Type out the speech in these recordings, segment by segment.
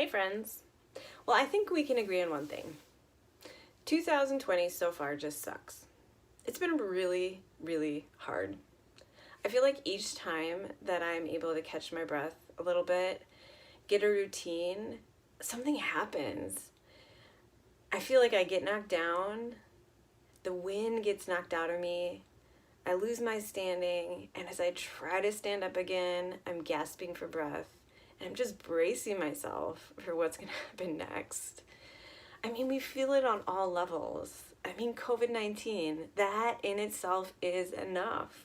friends. Well, I think we can agree on one thing. 2020 so far just sucks. It's been really, really hard. I feel like each time that I'm able to catch my breath a little bit, get a routine, something happens. I feel like I get knocked down, the wind gets knocked out of me, I lose my standing, and as I try to stand up again, I'm gasping for breath, and I'm just bracing myself for what's going to happen next. I mean, we feel it on all levels. I mean, COVID-19, that in itself is enough.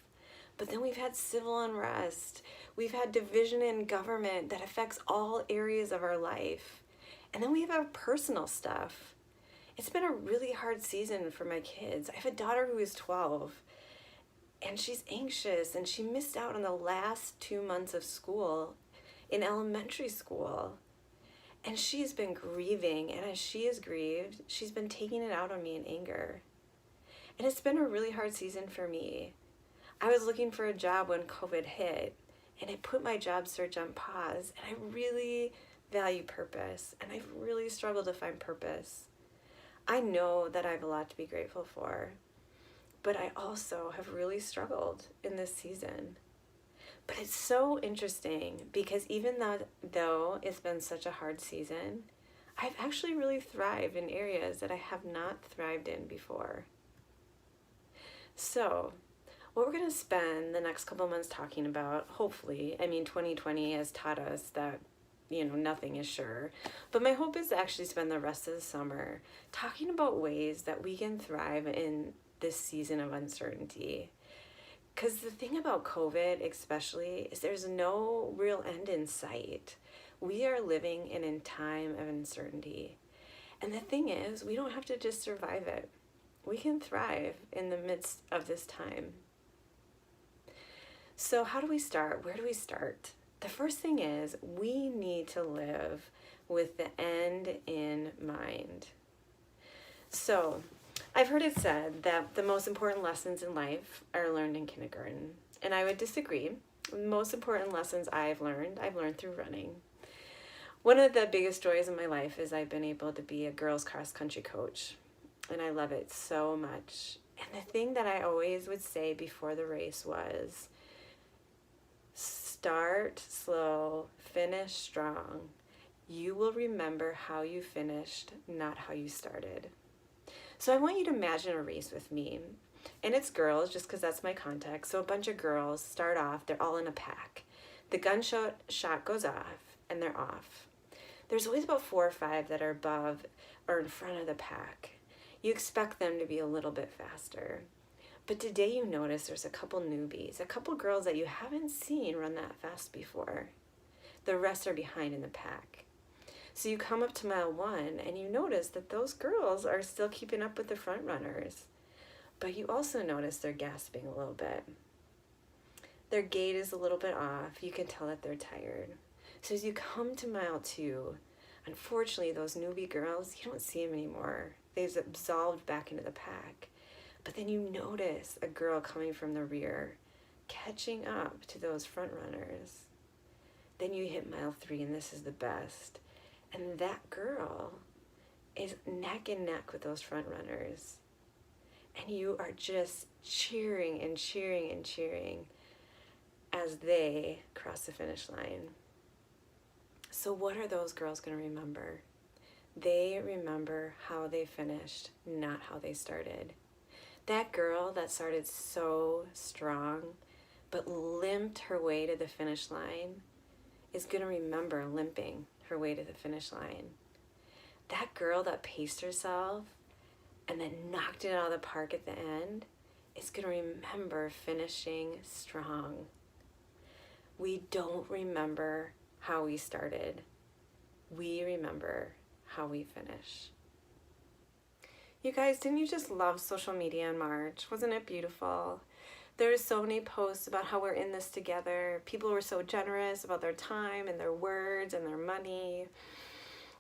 But then we've had civil unrest. We've had division in government that affects all areas of our life. And then we have our personal stuff. It's been a really hard season for my kids. I have a daughter who is 12, and she's anxious, and she missed out on the last 2 months of school in elementary school. And she's been grieving, and as she is grieved, she's been taking it out on me in anger. And it's been a really hard season for me. I was looking for a job when COVID hit, and it put my job search on pause, and I really value purpose, and I've really struggled to find purpose. I know that I have a lot to be grateful for, but I also have really struggled in this season. But it's so interesting because even though it's been such a hard season, I've actually really thrived in areas that I have not thrived in before. So, what we're going to spend the next couple months talking about, hopefully, 2020 has taught us that, nothing is sure. But my hope is to actually spend the rest of the summer talking about ways that we can thrive in this season of uncertainty. Because the thing about COVID especially is there's no real end in sight. We are living in a time of uncertainty. And the thing is, we don't have to just survive it. We can thrive in the midst of this time. So how do we start? Where do we start? The first thing is we need to live with the end in mind. So I've heard it said that the most important lessons in life are learned in kindergarten, and I would disagree. The most important lessons I've learned through running. One of the biggest joys in my life is I've been able to be a girls cross country coach, and I love it so much. And the thing that I always would say before the race was, start slow, finish strong. You will remember how you finished, not how you started. So I want you to imagine a race with me, and it's girls just because that's my context. So a bunch of girls start off, they're all in a pack. The gunshot goes off, and they're off. There's always about 4 or 5 that are above or in front of the pack. You expect them to be a little bit faster. But today you notice there's a couple newbies, a couple girls that you haven't seen run that fast before. The rest are behind in the pack. So you come up to mile 1 and you notice that those girls are still keeping up with the front runners. But you also notice they're gasping a little bit. Their gait is a little bit off. You can tell that they're tired. So as you come to mile 2, unfortunately those newbie girls, you don't see them anymore. They've absolved back into the pack. But then you notice a girl coming from the rear, catching up to those front runners. Then you hit mile 3, and this is the best. And that girl is neck and neck with those front runners. And you are just cheering and cheering and cheering as they cross the finish line. So what are those girls going to remember? They remember how they finished, not how they started. That girl that started so strong, but limped her way to the finish line, is going to remember limping her way to the finish line. That girl that paced herself and then knocked it out of the park at the end is going to remember finishing strong. We don't remember how we started. We remember how we finish. You guys, didn't you just love social media in March? Wasn't it beautiful? There were so many posts about how we're in this together. People were so generous about their time and their words and their money.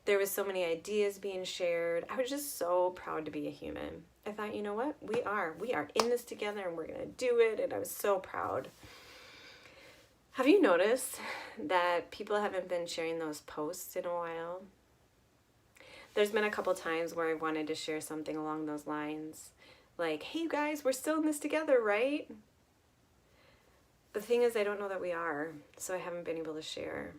There was so many ideas being shared. I was just so proud to be a human. I thought, you know what? We are in this together and we're going to do it. And I was so proud. Have you noticed that people haven't been sharing those posts in a while? There's been a couple times where I wanted to share something along those lines. Like, hey you guys, we're still in this together, right? The thing is, I don't know that we are, so I haven't been able to share.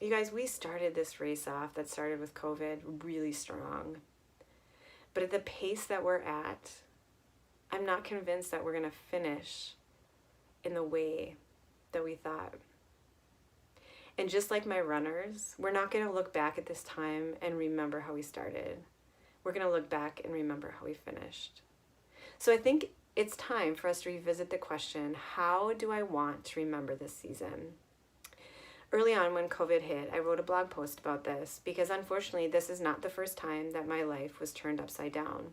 You guys, we started this race off that started with COVID really strong. But at the pace that we're at, I'm not convinced that we're going to finish in the way that we thought. And just like my runners, we're not going to look back at this time and remember how we started. We're going to look back and remember how we finished. So I think it's time for us to revisit the question, how do I want to remember this season? Early on when COVID hit, I wrote a blog post about this because unfortunately this is not the first time that my life was turned upside down.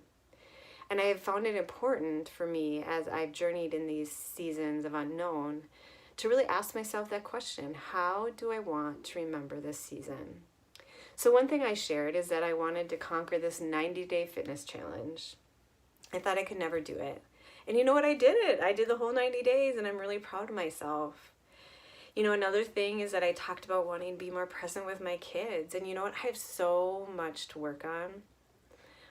And I have found it important for me as I've journeyed in these seasons of unknown to really ask myself that question, how do I want to remember this season? So one thing I shared is that I wanted to conquer this 90-day fitness challenge. I thought I could never do it. And you know what? I did it. I did the whole 90 days and I'm really proud of myself. You know, another thing is that I talked about wanting to be more present with my kids. And you know what? I have so much to work on.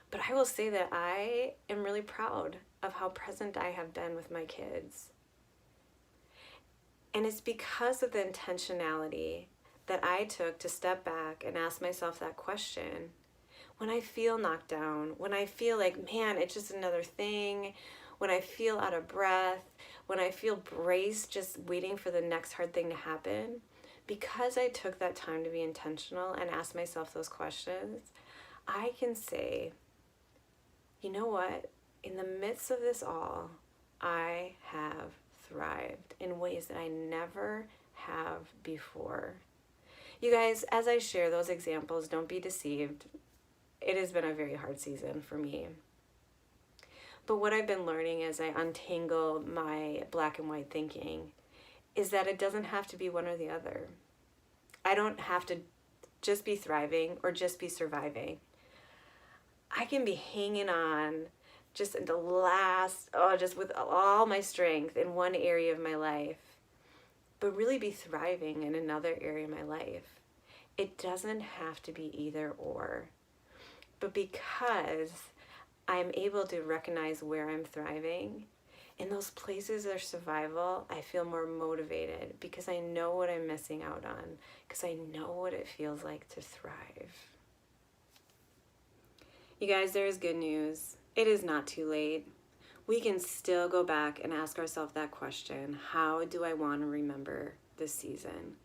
But I will say that I am really proud of how present I have been with my kids. And it's because of the intentionality that I took to step back and ask myself that question. When I feel knocked down, when I feel like, man, it's just another thing, when I feel out of breath, when I feel braced just waiting for the next hard thing to happen, because I took that time to be intentional and ask myself those questions, I can say, you know what? In the midst of this all, I have thrived in ways that I never have before. You guys, as I share those examples, don't be deceived. It has been a very hard season for me. But what I've been learning as I untangle my black and white thinking is that it doesn't have to be one or the other. I don't have to just be thriving or just be surviving. I can be hanging on just in the last, just with all my strength in one area of my life, but really be thriving in another area of my life. It doesn't have to be either or. But because I'm able to recognize where I'm thriving, in those places of survival, I feel more motivated because I know what I'm missing out on, because I know what it feels like to thrive. You guys, there is good news. It is not too late. We can still go back and ask ourselves that question, how do I want to remember this season?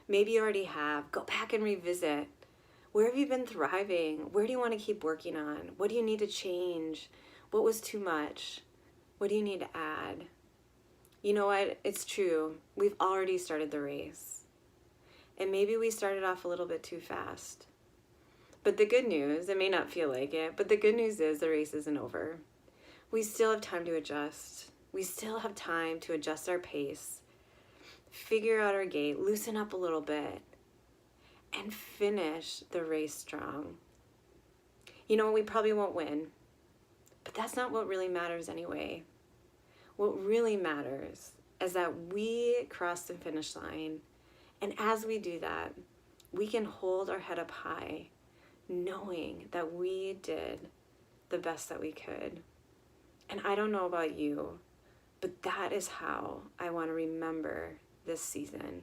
Maybe you already have. Go back and revisit. Where have you been thriving? Where do you want to keep working on? What do you need to change? What was too much? What do you need to add? You know what? It's true. We've already started the race. And maybe we started off a little bit too fast. But the good news, it may not feel like it, but the good news is the race isn't over. We still have time to adjust. We still have time to adjust our pace, figure out our gait, loosen up a little bit, and finish the race strong. You know, we probably won't win, but that's not what really matters anyway. What really matters is that we cross the finish line, and as we do that, we can hold our head up high, knowing that we did the best that we could. And I don't know about you, but that is how I want to remember this season.